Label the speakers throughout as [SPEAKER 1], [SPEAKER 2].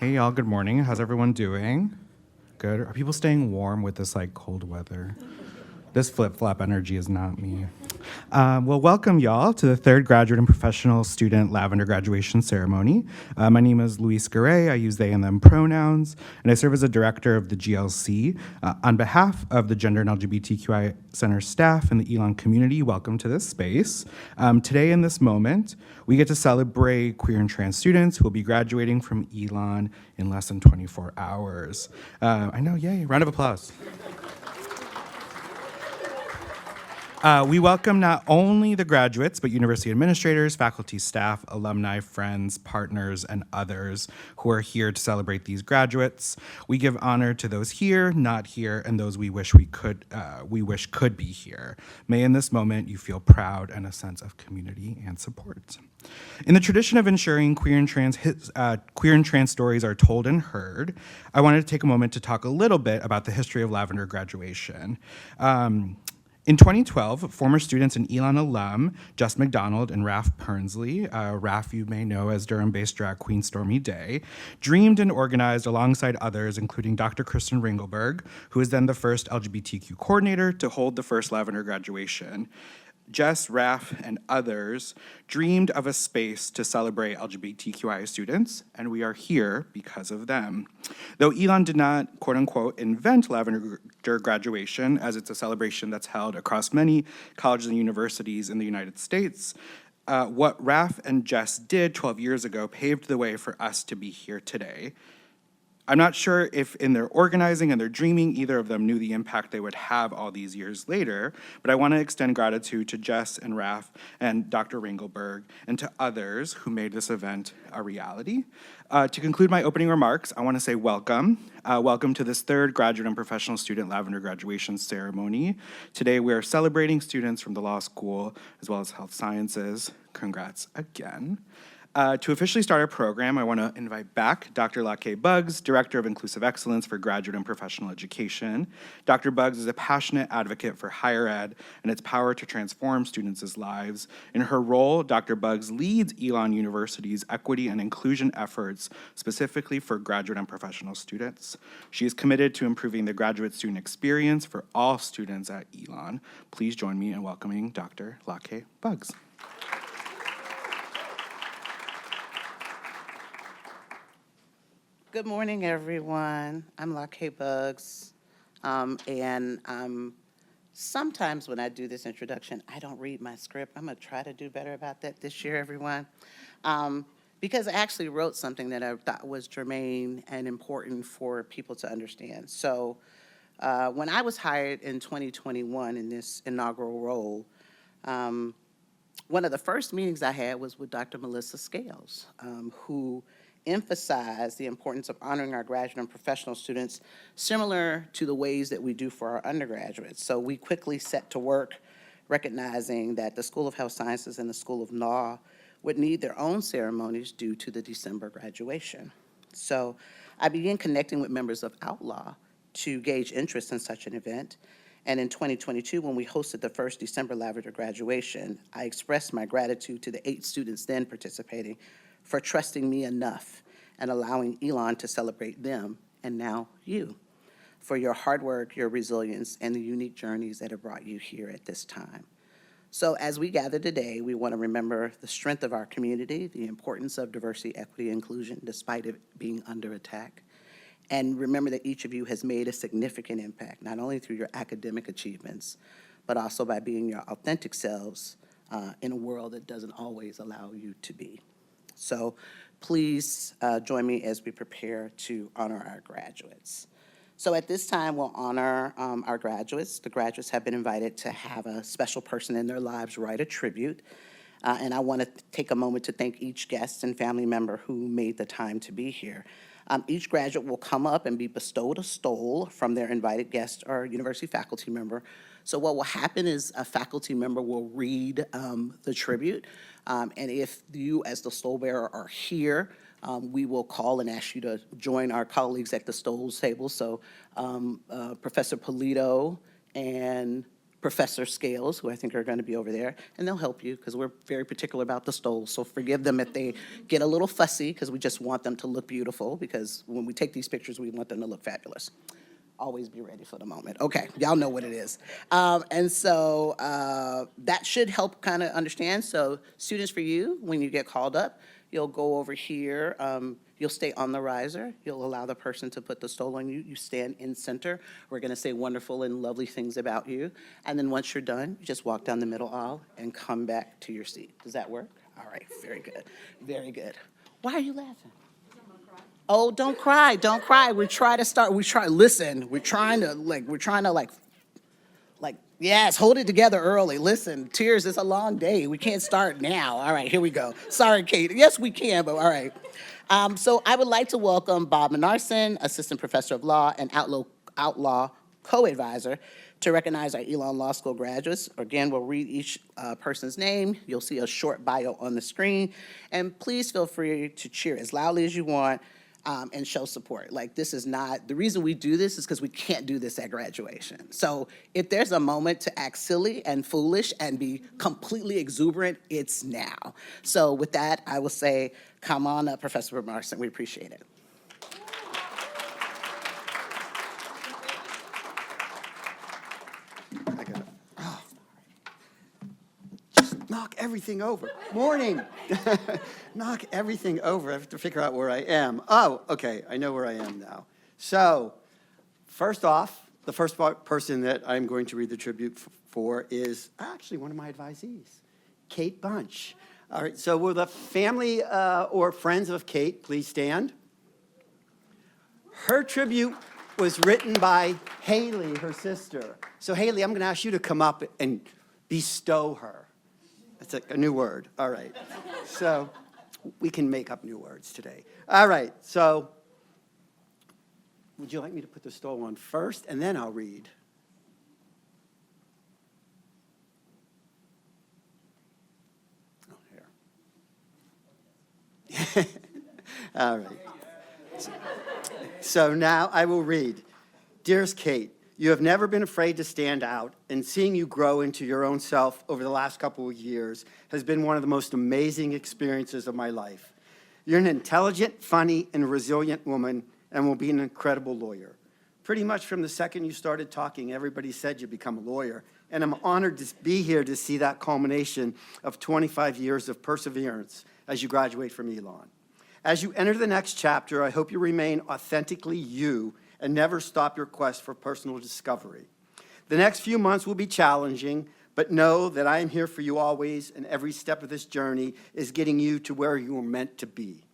[SPEAKER 1] Hey y'all, good morning. How's everyone doing? Good. Are people staying warm with this cold weather? This flip-flop energy is not me. Well, welcome y'all to the third graduate and professional student Lavender graduation ceremony. My name is Luis Garay. I use they and them pronouns, and I serve as a director of the GLC. On behalf of the Gender and LGBTQI Center staff and the Elon community, welcome to this space. Today in this moment, we get to celebrate queer and trans students who will be graduating from Elon in less than 24 hours. I know, yay, round of applause. We welcome not only the graduates, but university administrators, faculty, staff, alumni, friends, partners, and others who are here to celebrate these graduates. We give honor to those here, not here, and those we wish could be here. May in this moment you feel proud and a sense of community and support. In the tradition of ensuring queer and trans stories are told and heard, I wanted to take a moment to talk a little bit about the history of Lavender graduation. In 2012, former students and Elon alum Jess McDonald and Raph Pernsley, Raph you may know as Durham-based drag queen Stormy Day, dreamed and organized alongside others, including Dr. Kristen Ringelberg, who was then the first LGBTQ coordinator to hold the first Lavender graduation. Jess, Raph, and others dreamed of a space to celebrate LGBTQI students, and we are here because of them. Though Elon did not, quote unquote, invent Lavender graduation, as it's a celebration that's held across many colleges and universities in the United States, what Raph and Jess did 12 years ago paved the way for us to be here today. I'm not sure if in their organizing and their dreaming, either of them knew the impact they would have all these years later, but I want to extend gratitude to Jess and Raph and Dr. Ringelberg and to others who made this event a reality. To conclude my opening remarks, I want to say welcome. Welcome to this third graduate and professional student Lavender graduation ceremony. Today we are celebrating students from the law school as well as health sciences. Congrats again. To officially start our program, I want to invite back Dr. Lake Buggs, Director of Inclusive Excellence for Graduate and Professional Education. Dr. Buggs is a passionate advocate for higher ed and its power to transform students' lives. In her role, Dr. Buggs leads Elon University's equity and inclusion efforts, specifically for graduate and professional students. She is committed to improving the graduate student experience for all students at Elon. Please join me in welcoming Dr. Lake Buggs.
[SPEAKER 2] Good morning, everyone. I'm Lake Buggs, and sometimes when I do this introduction, I don't read my script. I'm going to try to do better about that this year, everyone, because I actually wrote something that I thought was germane and important for people to understand. So when I was hired in 2021 in this inaugural role, one of the first meetings I had was with Dr. Melissa Scales, who emphasize the importance of honoring our graduate and professional students, similar to the ways that we do for our undergraduates. So we quickly set to work recognizing that the School of Health Sciences and the School of Law would need their own ceremonies due to the December graduation. So I began connecting with members of Outlaw to gauge interest in such an event. And in 2022, when we hosted the first December Lavender graduation, I expressed my gratitude to the 8 students then participating for trusting me enough and allowing Elon to celebrate them, and now you, for your hard work, your resilience, and the unique journeys that have brought you here at this time. So as we gather today, we want to remember the strength of our community, the importance of diversity, equity, inclusion, despite it being under attack, and remember that each of you has made a significant impact, not only through your academic achievements, but also by being your authentic selves in a world that doesn't always allow you to be. So please join me as we prepare to honor our graduates. So at this time, we'll honor our graduates. The graduates have been invited to have a special person in their lives write a tribute. And I want to take a moment to thank each guest and family member who made the time to be here. Each graduate will come up and be bestowed a stole from their invited guest or university faculty member. So what will happen is a faculty member will read the tribute. And if you, as the stole bearer, are here, we will call and ask you to join our colleagues at the stoles table. So Professor Polito and Professor Scales, who I think are going to be over there, and they'll help you because we're very particular about the stoles. So forgive them if they get a little fussy because we just want them to look beautiful, because when we take these pictures, we want them to look fabulous. Always be ready for the moment. Okay, y'all know what it is. And so that should help kind of understand. So students, for you, when you get called up, you'll go over here. You'll stay on the riser. You'll allow the person to put the stole on you. You stand in center. We're going to say wonderful and lovely things about you. And then once you're done, you just walk down the middle aisle and come back to your seat. Does that work? All right, very good. Very good. Why are you laughing? Oh, don't cry, don't cry. Listen, we're trying to yes, hold it together early. Listen, tears, it's a long day. We can't start now. All right, here we go. Sorry, Kate. Yes, we can, but all right. So I would like to welcome Bob Menarson, Assistant Professor of Law and Outlaw Co-Advisor, to recognize our Elon Law School graduates. Again, we'll read each person's name. You'll see a short bio on the screen. And please feel free to cheer as loudly as you want. And show support. Like, this is not, the reason we do this is because we can't do this at graduation. So if there's a moment to act silly and foolish and be completely exuberant, it's now. So with that, I will say, come on up, Professor Marson. We appreciate it.
[SPEAKER 3] Knock everything over. Morning. Knock everything over. I have to figure out where I am. Oh, okay. I know where I am now. So, first off, the first person that I'm going to read the tribute for is actually one of my advisees, Kate Bunch. All right, so will the family or friends of Kate please stand? Her tribute was written by Haley, her sister. So, Haley, I'm going to ask you to come up and bestow her. That's a new word. All right. So we can make up new words today. All right. So would you like me to put the stole on first, and then I'll read? Oh, here. All right. So now I will read. Dearest Kate, you have never been afraid to stand out, and seeing you grow into your own self over the last couple of years has been one of the most amazing experiences of my life. You're an intelligent, funny, and resilient woman, and will be an incredible lawyer. Pretty much from the second you started talking, everybody said you'd become a lawyer, and I'm honored to be here to see that culmination of 25 years of perseverance as you graduate from Elon. As you enter the next chapter, I hope you remain authentically you and never stop your quest for personal discovery. The next few months will be challenging, but know that I am here for you always, and every step of this journey is getting you to where you were meant to be.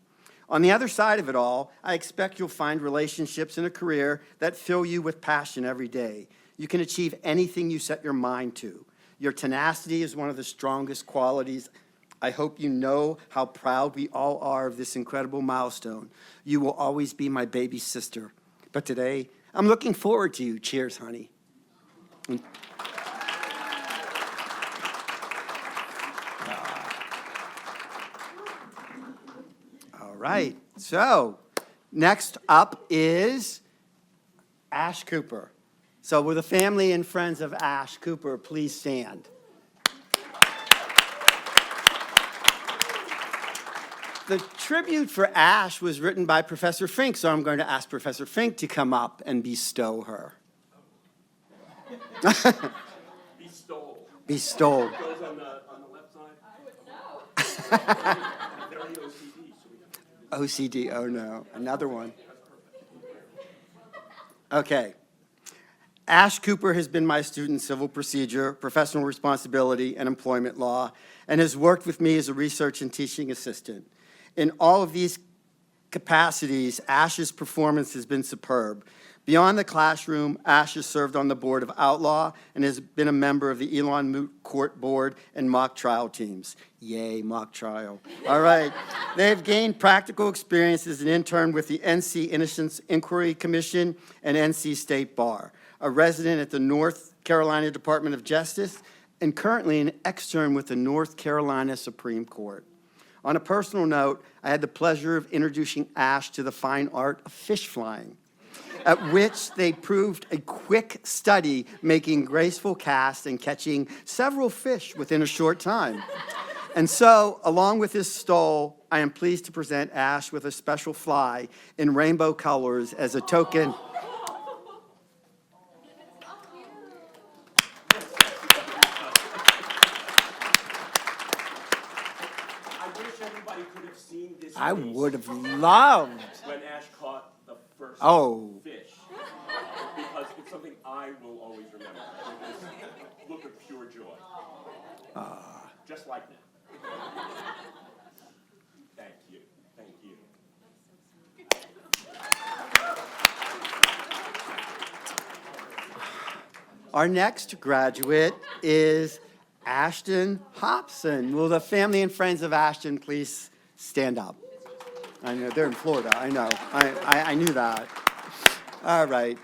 [SPEAKER 3] On the other side of it all, I expect you'll find relationships and a career that fill you with passion every day. You can achieve anything you set your mind to. Your tenacity is one of the strongest qualities. I hope you know how proud we all are of this incredible milestone. You will always be my baby sister. But today, I'm looking forward to you. Cheers, honey. All right. So, next up is Ash Cooper. So, will the family and friends of Ash Cooper please stand? The tribute for Ash was written by Professor Fink, so I'm going to ask Professor Fink to come up and bestow her.
[SPEAKER 4] Bestow.
[SPEAKER 3] Bestow.
[SPEAKER 4] It goes on the left side. I would know. Very OCD. So
[SPEAKER 3] OCD, oh no, another one. Okay. Ash Cooper has been my student in civil procedure, professional responsibility, and employment law, and has worked with me as a research and teaching assistant. In all of these capacities, Ash's performance has been superb. Beyond the classroom, Ash has served on the board of Outlaw and has been a member of the Elon Moot Court Board and mock trial teams. Yay, mock trial. All right. They have gained practical experience as an intern with the NC Innocence Inquiry Commission and NC State Bar, a resident at the North Carolina Department of Justice, and currently an extern with the North Carolina Supreme Court. On a personal note, I had the pleasure of introducing Ash to the fine art of fish flying. at which they proved a quick study, making graceful casts and catching several fish within a short time. And so, along with his stole, I am pleased to present Ash with a special fly in rainbow colors as a token.
[SPEAKER 4] I wish everybody could have seen this
[SPEAKER 3] I
[SPEAKER 4] face
[SPEAKER 3] would have loved.
[SPEAKER 4] when Ash caught the first
[SPEAKER 3] Oh.
[SPEAKER 4] fish. Because it's something I will always remember. This look of pure joy. Just like that. Thank you. Thank you.
[SPEAKER 3] Our next graduate is Ashton Hobson. Will the family and friends of Ashton please stand up? I know, they're in Florida, I know. I knew that. All right.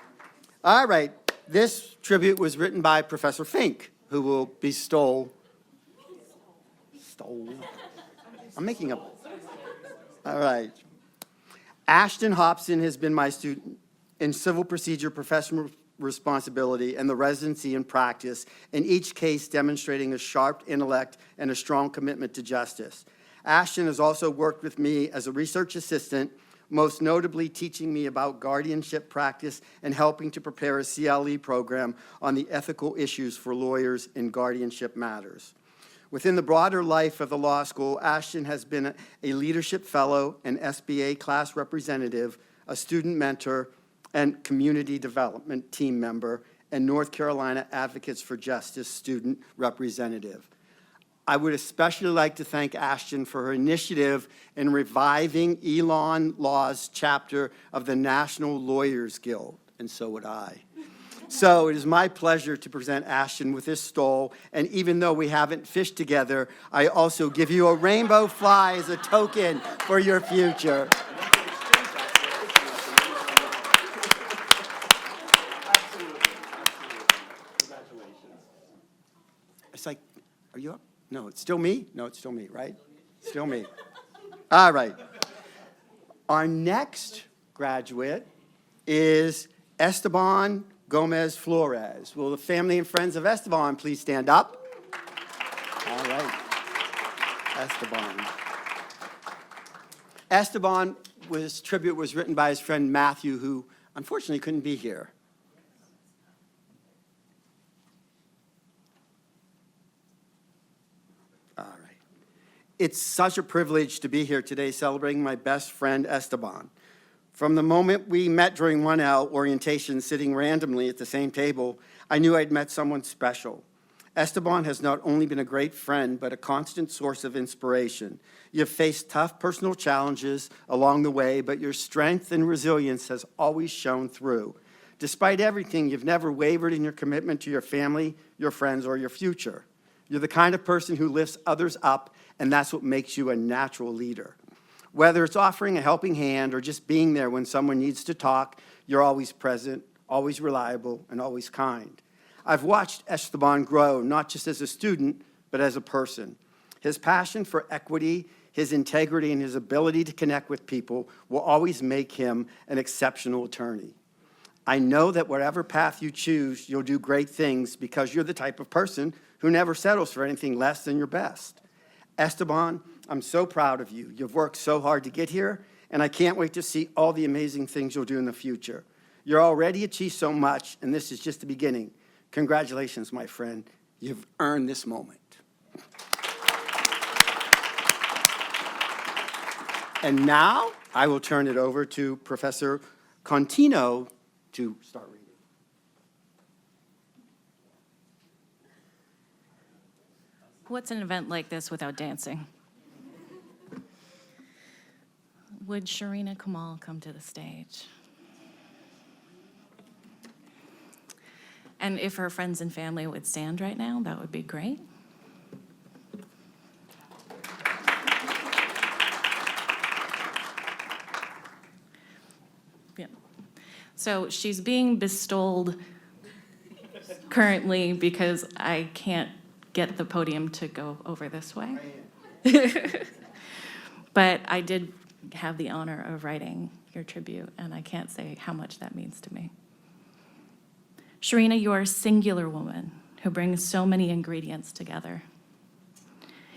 [SPEAKER 3] All right. This tribute was written by Professor Fink, who will bestow. I'm making up. All right. Ashton Hobson has been my student in civil procedure professional responsibility and the residency and practice, in each case demonstrating a sharp intellect and a strong commitment to justice. Ashton has also worked with me as a research assistant, most notably teaching me about guardianship practice and helping to prepare a CLE program on the ethical issues for lawyers in guardianship matters. Within the broader life of the law school, Ashton has been a leadership fellow, an SBA class representative, a student mentor, and community development team member, and North Carolina Advocates for Justice student representative. I would especially like to thank Ashton for her initiative in reviving Elon Law's chapter of the National Lawyers Guild, and so would I. So it is my pleasure to present Ashton with this stole, and even though we haven't fished together, I also give you a rainbow fly as a token for your future. It's like, are you up? No, it's still me? No, it's still me, right? Still me. All right. Our next graduate is Esteban Gomez Flores. Will the family and friends of Esteban please stand up? All right. Esteban. Esteban's tribute was written by his friend Matthew, who unfortunately couldn't be here. All right. It's such a privilege to be here today celebrating my best friend, Esteban. From the moment we met during 1L orientation, sitting randomly at the same table, I knew I'd met someone special. Esteban has not only been a great friend, but a constant source of inspiration. You've faced tough personal challenges along the way, but your strength and resilience has always shown through. Despite everything, you've never wavered in your commitment to your family, your friends, or your future. You're the kind of person who lifts others up, and that's what makes you a natural leader. Whether it's offering a helping hand or just being there when someone needs to talk, you're always present, always reliable, and always kind. I've watched Esteban grow, not just as a student, but as a person. His passion for equity, his integrity, and his ability to connect with people will always make him an exceptional attorney. I know that whatever path you choose, you'll do great things because you're the type of person who never settles for anything less than your best. Esteban, I'm so proud of you. You've worked so hard to get here, and I can't wait to see all the amazing things you'll do in the future. You're already achieved so much, and this is just the beginning. Congratulations, my friend. You've earned this moment. And now I will turn it over to Professor Contino to start reading.
[SPEAKER 5] What's an event like this without dancing? Would Sharina Kamal come to the stage? And if her friends and family would stand right now, that would be great. Yeah. So she's being bestowed currently because I can't get the podium to go over this way. But I did have the honor of writing your tribute, and I can't say how much that means to me. Sharina, you are a singular woman who brings so many ingredients together.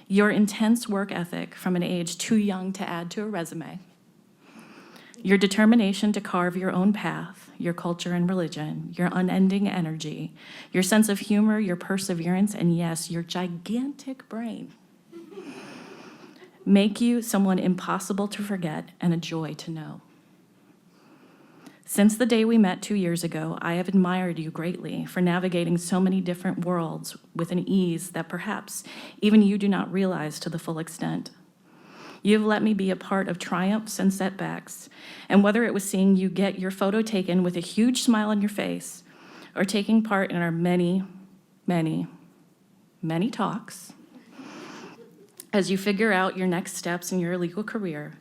[SPEAKER 5] Your intense work ethic from an age too young to add to a resume, your determination to carve your own path, your culture and religion, your unending energy, your sense of humor, your perseverance, and yes, your gigantic brain make you someone impossible to forget and a joy to know. Since the day we met 2 years ago, I have admired you greatly for navigating so many different worlds with an ease that perhaps even you do not realize to the full extent. You have let me be a part of triumphs and setbacks, and whether it was seeing you get your photo taken with a huge smile on your face, or taking part in our many, many, many talks, as you figure out your next steps in your legal career,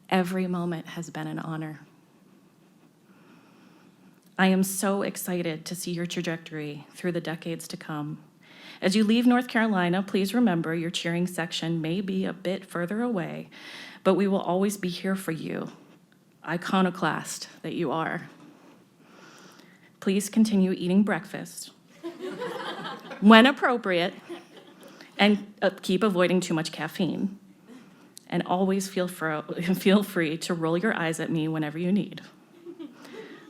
[SPEAKER 5] every moment has been an honor. I am so excited to see your trajectory through the decades to come. As you leave North Carolina, please remember your cheering section may be a bit further away, but we will always be here for you, iconoclast that you are. Please continue eating breakfast when appropriate, and keep avoiding too much caffeine. And always feel free to roll your eyes at me whenever you need.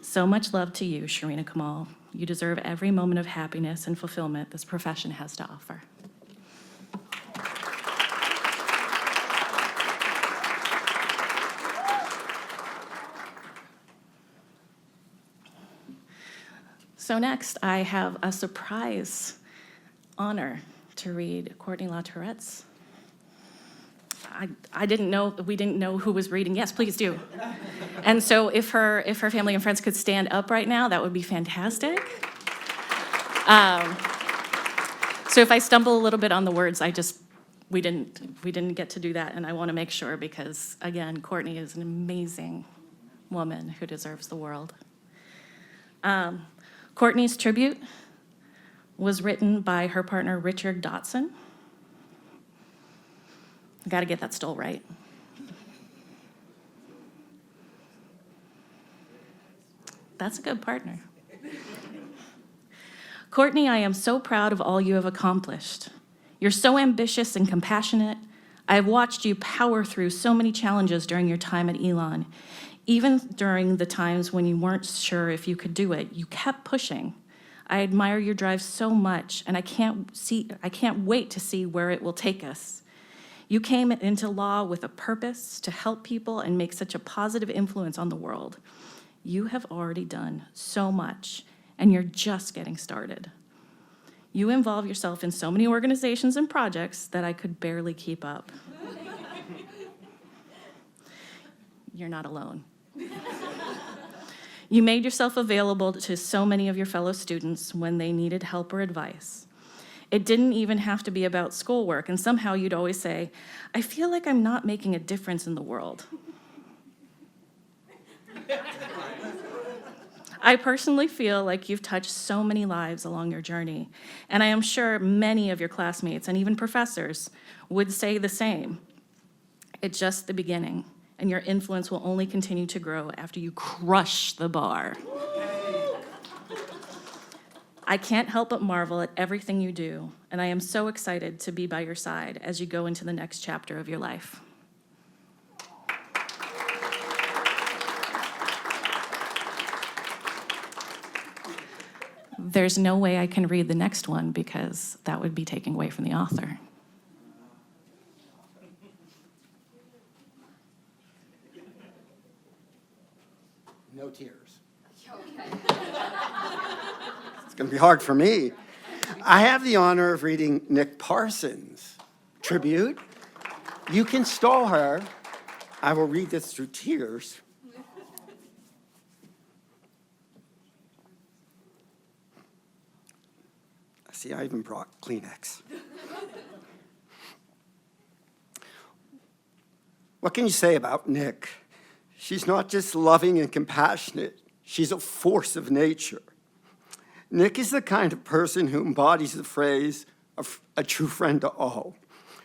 [SPEAKER 5] So much love to you, Sharina Kamal. You deserve every moment of happiness and fulfillment this profession has to offer. So next, I have a surprise honor to read Courtney LaTourette's. We didn't know who was reading. Yes, please do. And so if her family and friends could stand up right now, that would be fantastic. So if I stumble a little bit on the words, we didn't get to do that, and I want to make sure because, again, Courtney is an amazing woman who deserves the world. Courtney's tribute was written by her partner, Richard Dotson. I got to get that stole right. That's a good partner. Courtney, I am so proud of all you have accomplished. You're so ambitious and compassionate. I have watched you power through so many challenges during your time at Elon. Even during the times when you weren't sure if you could do it, you kept pushing. I admire your drive so much, and I can't wait to see where it will take us. You came into law with a purpose to help people and make such a positive influence on the world. You have already done so much, and you're just getting started. You involve yourself in so many organizations and projects that I could barely keep up. You're not alone. You made yourself available to so many of your fellow students when they needed help or advice. It didn't even have to be about schoolwork, and somehow you'd always say, I feel like I'm not making a difference in the world. I personally feel like you've touched so many lives along your journey, and I am sure many of your classmates and even professors would say the same. It's just the beginning, and your influence will only continue to grow after you crush the bar. I can't help but marvel at everything you do, and I am so excited to be by your side as you go into the next chapter of your life. There's no way I can read the next one because that would be taking away from the author.
[SPEAKER 3] No tears. It's going to be hard for me. I have the honor of reading Nick Parsons' tribute. You can stall her. I will read this through tears. See, I even brought Kleenex. What can you say about Nick? She's not just loving and compassionate. She's a force of nature. Nick is the kind of person who embodies the phrase, a true friend to all.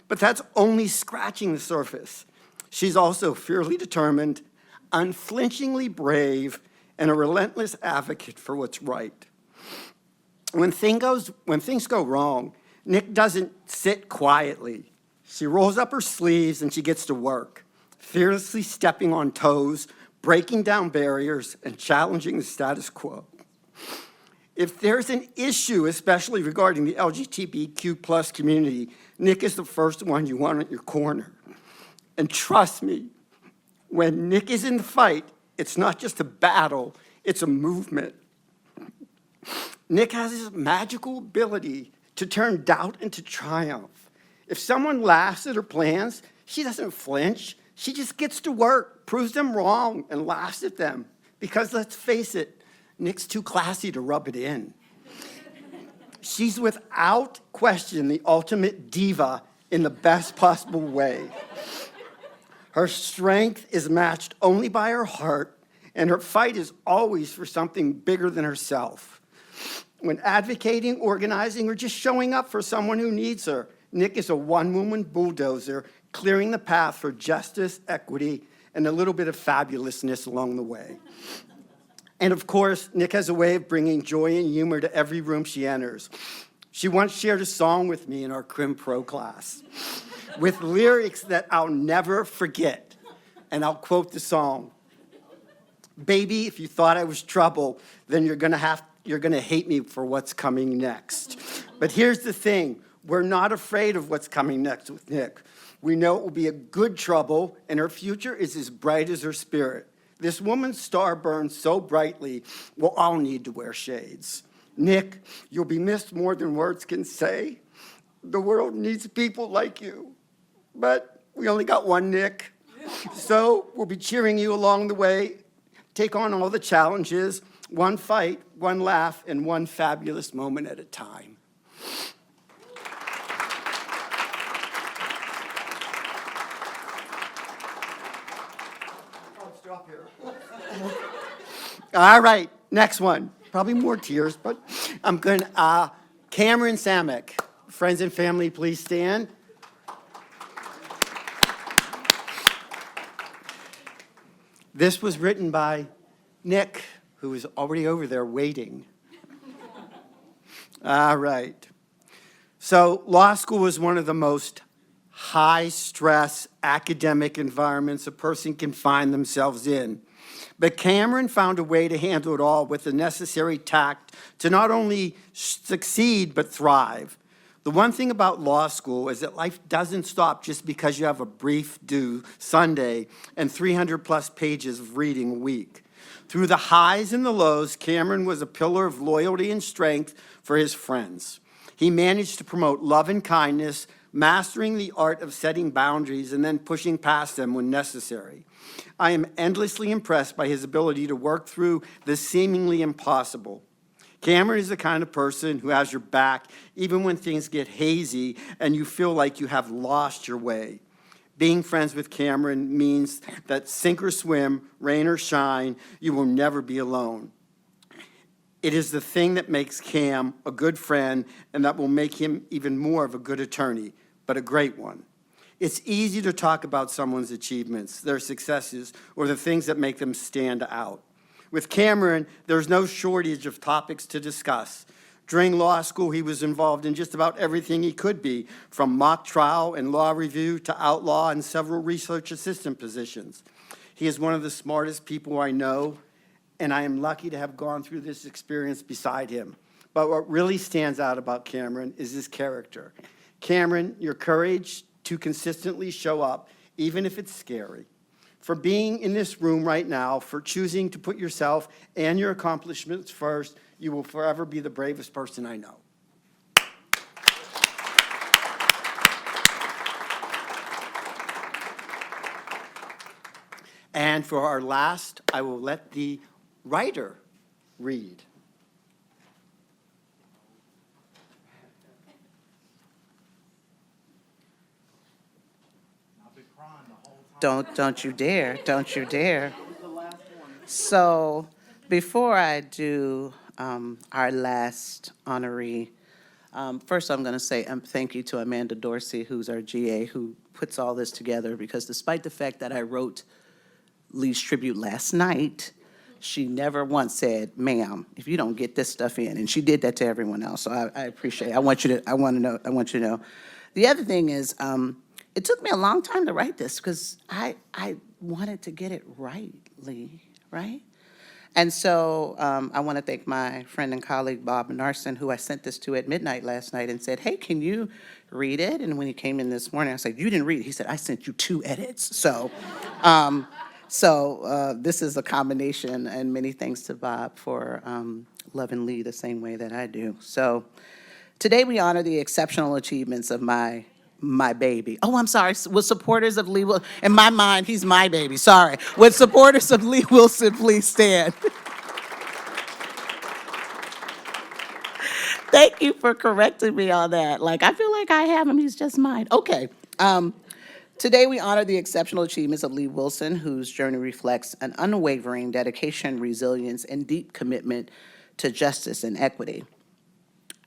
[SPEAKER 3] But that's only scratching the surface. She's also fiercely determined, unflinchingly brave, and a relentless advocate for what's right. When things go wrong, Nick doesn't sit quietly. She rolls up her sleeves and she gets to work, fearlessly stepping on toes, breaking down barriers, and challenging the status quo. If there's an issue, especially regarding the LGBTQ plus community, Nick is the first one you want at your corner. And trust me, when Nick is in the fight, it's not just a battle, it's a movement. Nick has this magical ability to turn doubt into triumph. If someone laughs at her plans, she doesn't flinch. She just gets to work, proves them wrong, and laughs at them. Because let's face it, Nick's too classy to rub it in. She's without question the ultimate diva in the best possible way. Her strength is matched only by her heart, and her fight is always for something bigger than herself. When advocating, organizing, or just showing up for someone who needs her, Nick is a one-woman bulldozer clearing the path for justice, equity, and a little bit of fabulousness along the way. And of course, Nick has a way of bringing joy and humor to every room she enters. She once shared a song with me in our Crim Pro class with lyrics that I'll never forget. And I'll quote the song. "Baby, if you thought I was trouble, then you're gonna hate me for what's coming next." But here's the thing, we're not afraid of what's coming next with Nick. We know it will be a good trouble, and her future is as bright as her spirit. This woman's star burns so brightly, we'll all need to wear shades. Nick, you'll be missed more than words can say. The world needs people like you, but we only got one Nick. So we'll be cheering you along the way. Take on all the challenges, one fight, one laugh, and one fabulous moment at a time. I'll stop here. All right, next one. Probably more tears, but I'm going to, Cameron Samek. Friends and family, please stand. This was written by Nick, who is already over there waiting. All right. So law school is one of the most high-stress academic environments a person can find themselves in. But Cameron found a way to handle it all with the necessary tact to not only succeed, but thrive. The one thing about law school is that life doesn't stop just because you have a brief due Sunday and 300-plus pages of reading a week. Through the highs and the lows, Cameron was a pillar of loyalty and strength for his friends. He managed to promote love and kindness, mastering the art of setting boundaries and then pushing past them when necessary. I am endlessly impressed by his ability to work through the seemingly impossible. Cameron is the kind of person who has your back even when things get hazy and you feel like you have lost your way. Being friends with Cameron means that sink or swim, rain or shine, you will never be alone. It is the thing that makes Cam a good friend and that will make him even more of a good attorney, but a great one. It's easy to talk about someone's achievements, their successes, or the things that make them stand out. With Cameron, there's no shortage of topics to discuss. During law school, he was involved in just about everything he could be, from mock trial and law review to outlaw and several research assistant positions. He is one of the smartest people I know, and I am lucky to have gone through this experience beside him. But what really stands out about Cameron is his character. Cameron, your courage to consistently show up, even if it's scary. For being in this room right now, for choosing to put yourself and your accomplishments first, you will forever be the bravest person I know. And for our last, I will let the writer read.
[SPEAKER 2] Don't you dare, don't you dare. So before I do our last honoree, first I'm going to say thank you to Amanda Dorsey, who's our GA, who puts all this together, because despite the fact that I wrote Lee's tribute last night, she never once said, "Ma'am, if you don't get this stuff in," and she did that to everyone else. So I appreciate it. I want you to know. The other thing is, it took me a long time to write this because I wanted to get it right, Lee, right? And so I want to thank my friend and colleague, Bob Narson, who I sent this to at midnight last night and said, "Hey, can you read it?" And when he came in this morning, I said, "You didn't read it." He said, "I sent you 2 edits." So this is a combination, and many thanks to Bob for loving Lee the same way that I do. So today we honor the exceptional achievements of my baby. Oh, I'm sorry. With supporters of Lee Wilson, in my mind, he's my baby. Sorry. With supporters of Lee Wilson, please stand. Thank you for correcting me on that. Like, I feel like I have him. He's just mine. Okay. Today, we honor the exceptional achievements of Lee Wilson, whose journey reflects an unwavering dedication, resilience, and deep commitment to justice and equity.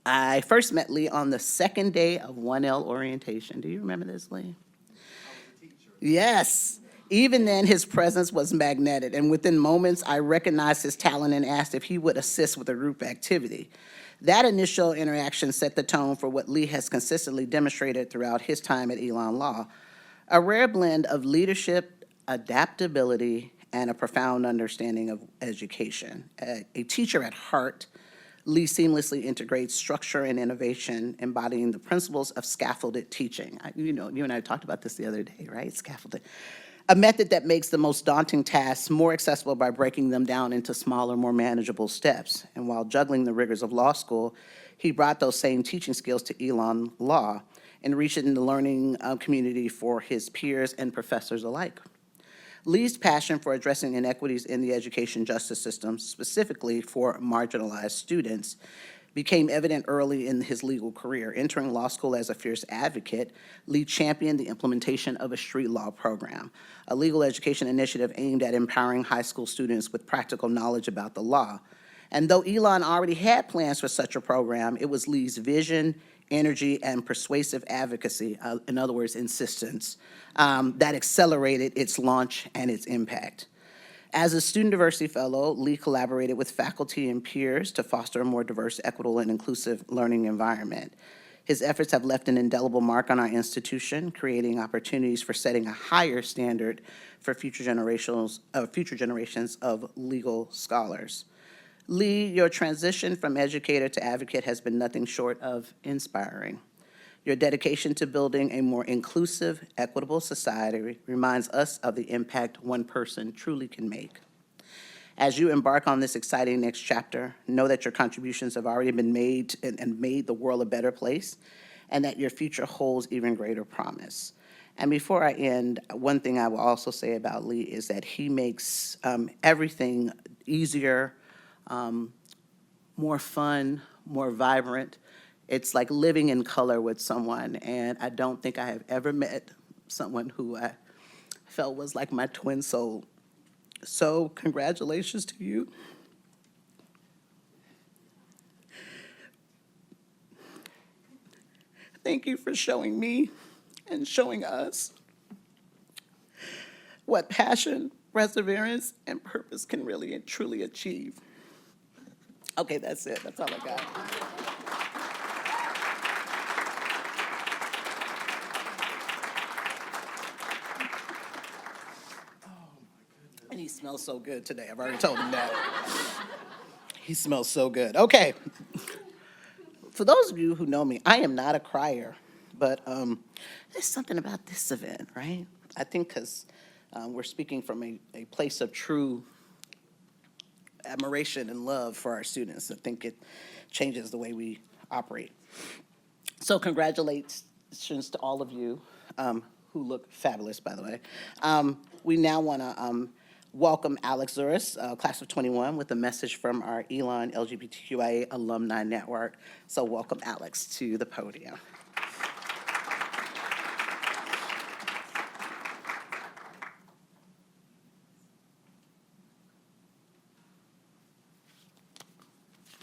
[SPEAKER 2] I first met Lee on the second day of 1L orientation. Do you remember this, Lee? Yes. Even then, his presence was magnetic, and within moments, I recognized his talent and asked if he would assist with a group activity. That initial interaction set the tone for what Lee has consistently demonstrated throughout his time at Elon Law, a rare blend of leadership, adaptability, and a profound understanding of education. A teacher at heart, Lee seamlessly integrates structure and innovation, embodying the principles of scaffolded teaching. You and I talked about this the other day, right? Scaffolded. A method that makes the most daunting tasks more accessible by breaking them down into smaller, more manageable steps. And while juggling the rigors of law school, he brought those same teaching skills to Elon Law, enriching the learning community for his peers and professors alike. Lee's passion for addressing inequities in the education justice system, specifically for marginalized students, became evident early in his legal career. Entering law school as a fierce advocate, Lee championed the implementation of a street law program, a legal education initiative aimed at empowering high school students with practical knowledge about the law. And though Elon already had plans for such a program, it was Lee's vision, energy, and persuasive advocacy, in other words, insistence, that accelerated its launch and its impact. As a student diversity fellow, Lee collaborated with faculty and peers to foster a more diverse, equitable, and inclusive learning environment. His efforts have left an indelible mark on our institution, creating opportunities for setting a higher standard for future generations of legal scholars. Lee, your transition from educator to advocate has been nothing short of inspiring. Your dedication to building a more inclusive, equitable society reminds us of the impact one person truly can make. As you embark on this exciting next chapter, know that your contributions have already been made and made the world a better place, and that your future holds even greater promise. And before I end, one thing I will also say about Lee is that he makes everything easier, more fun, more vibrant. It's like living in color with someone, and I don't think I have ever met someone who I felt was like my twin soul. So congratulations to you. Thank you for showing me and showing us what passion, perseverance, and purpose can really and truly achieve. Okay, that's it. That's all I got. And he smells so good today. I've already told him that. He smells so good. Okay. For those of you who know me, I am not a crier, but there's something about this event, right? I think because we're speaking from a place of true admiration and love for our students. I think it changes the way we operate. So congratulations to all of you who look fabulous, by the way. We now want to welcome Alex Zuris, class of 21, with a message from our Elon LGBTQIA Alumni Network. So welcome, Alex, to the podium.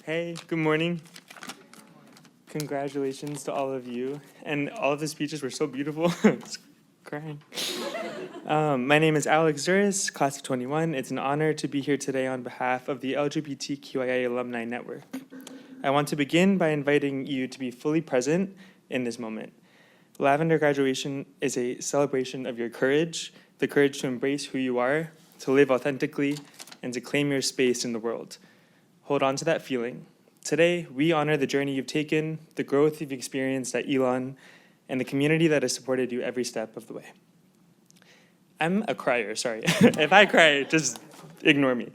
[SPEAKER 6] Hey, good morning. Congratulations to all of you. And all of the speeches were so beautiful. It's crying. My name is Alex Zuris, class of 21. It's an honor to be here today on behalf of the LGBTQIA Alumni Network. I want to begin by inviting you to be fully present in this moment. Lavender graduation is a celebration of your courage, the courage to embrace who you are, to live authentically, and to claim your space in the world. Hold on to that feeling. Today, we honor the journey you've taken, the growth you've experienced at Elon, and the community that has supported you every step of the way. I'm a crier, sorry. If I cry, just ignore me.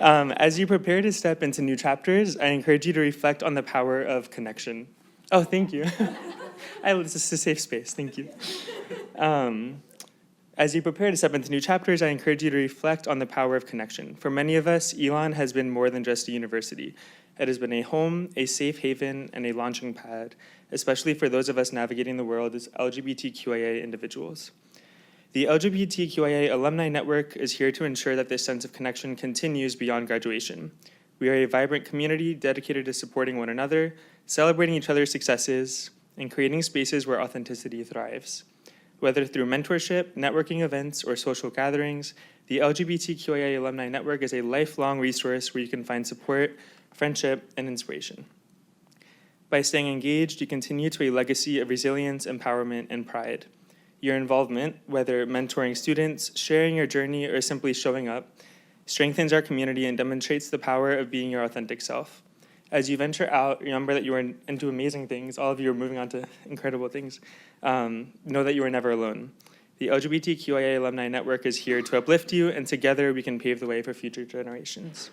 [SPEAKER 6] As you prepare to step into new chapters, I encourage you to reflect on the power of connection. Oh, thank you. This is a safe space, thank you. As you prepare to step into new chapters, I encourage you to reflect on the power of connection. For many of us, Elon has been more than just a university. It has been a home, a safe haven, and a launching pad, especially for those of us navigating the world as LGBTQIA individuals. The LGBTQIA Alumni Network is here to ensure that this sense of connection continues beyond graduation. We are a vibrant community dedicated to supporting one another, celebrating each other's successes, and creating spaces where authenticity thrives. Whether through mentorship, networking events, or social gatherings, the LGBTQIA Alumni Network is a lifelong resource where you can find support, friendship, and inspiration. By staying engaged, you continue to a legacy of resilience, empowerment, and pride. Your involvement, whether mentoring students, sharing your journey, or simply showing up, strengthens our community and demonstrates the power of being your authentic self. As you venture out, remember that you are into amazing things. All of you are moving on to incredible things. Know that you are never alone. The LGBTQIA Alumni Network is here to uplift you, and together we can pave the way for future generations.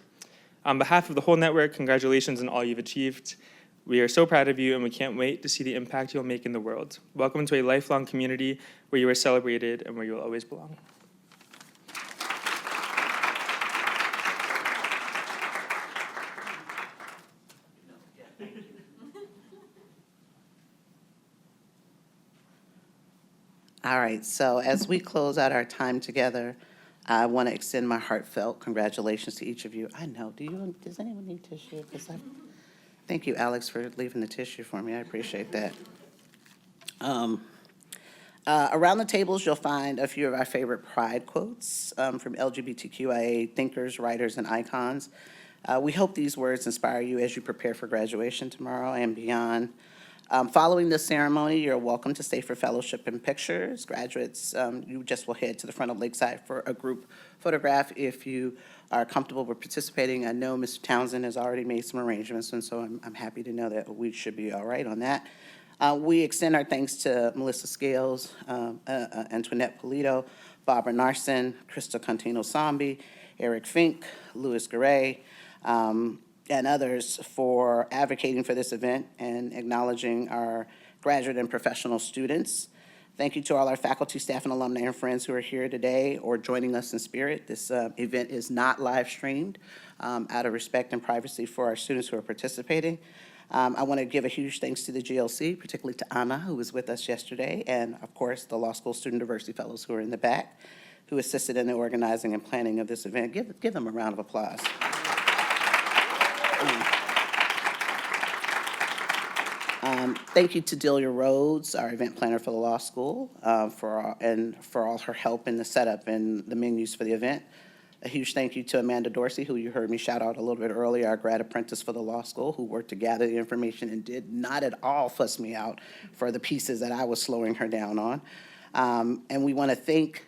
[SPEAKER 6] On behalf of the whole network, congratulations on all you've achieved. We are so proud of you, and we can't wait to see the impact you'll make in the world. Welcome to a lifelong community where you are celebrated and where you will always belong.
[SPEAKER 2] All right, so as we close out our time together, I want to extend my heartfelt congratulations to each of you. I know, does anyone need tissue? Thank you, Alex, for leaving the tissue for me. I appreciate that. Around the tables, you'll find a few of our favorite pride quotes from LGBTQIA thinkers, writers, and icons. We hope these words inspire you as you prepare for graduation tomorrow and beyond. Following the ceremony, you're welcome to stay for fellowship and pictures. Graduates, you just will head to the front of Lakeside for a group photograph if you are comfortable with participating. I know Mr. Townsend has already made some arrangements, and so I'm happy to know that we should be all right on that. We extend our thanks to Melissa Scales, Antoinette Polito, Barbara Narson, Krista Contino-Sambi, Eric Fink, Louis Garay, and others for advocating for this event and acknowledging our graduate and professional students. Thank you to all our faculty, staff, and alumni and friends who are here today or joining us in spirit. This event is not live streamed out of respect and privacy for our students who are participating. I want to give a huge thanks to the GLC, particularly to Anna, who was with us yesterday, and of course, the Law School Student Diversity Fellows who are in the back, who assisted in the organizing and planning of this event. Give them a round of applause. Thank you to Delia Rhodes, our event planner for the law school, for all her help in the setup and the menus for the event. A huge thank you to Amanda Dorsey, who you heard me shout out a little bit earlier, our grad apprentice for the law school, who worked to gather the information and did not at all fuss me out for the pieces that I was slowing her down on. And we want to thank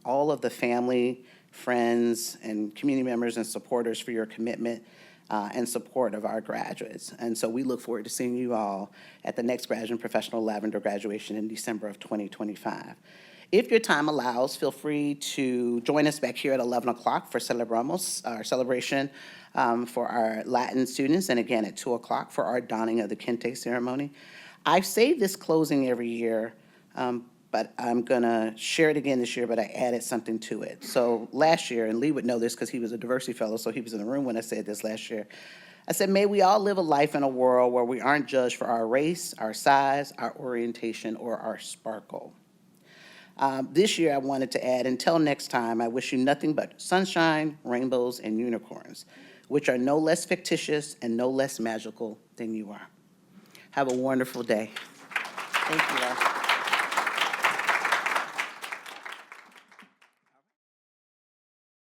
[SPEAKER 2] all of the family, friends, and community members and supporters for your commitment and support of our graduates. And so we look forward to seeing you all at the next Graduate and Professional Lavender graduation in December of 2025. If your time allows, feel free to join us back here at 11 o'clock for Celebramos, our celebration for our Latin students, and again at 2 o'clock for our donning of the Kente ceremony. I say this closing every year, but I'm gonna share it again this year, but I added something to it. So last year, and Lee would know this because he was a diversity fellow, so he was in the room when I said this last year. I said, may we all live a life in a world where we aren't judged for our race, our size, our orientation, or our sparkle. This year I wanted to add, until next time, I wish you nothing but sunshine, rainbows, and unicorns, which are no less fictitious and no less magical than you are. Have a wonderful day. Thank you all.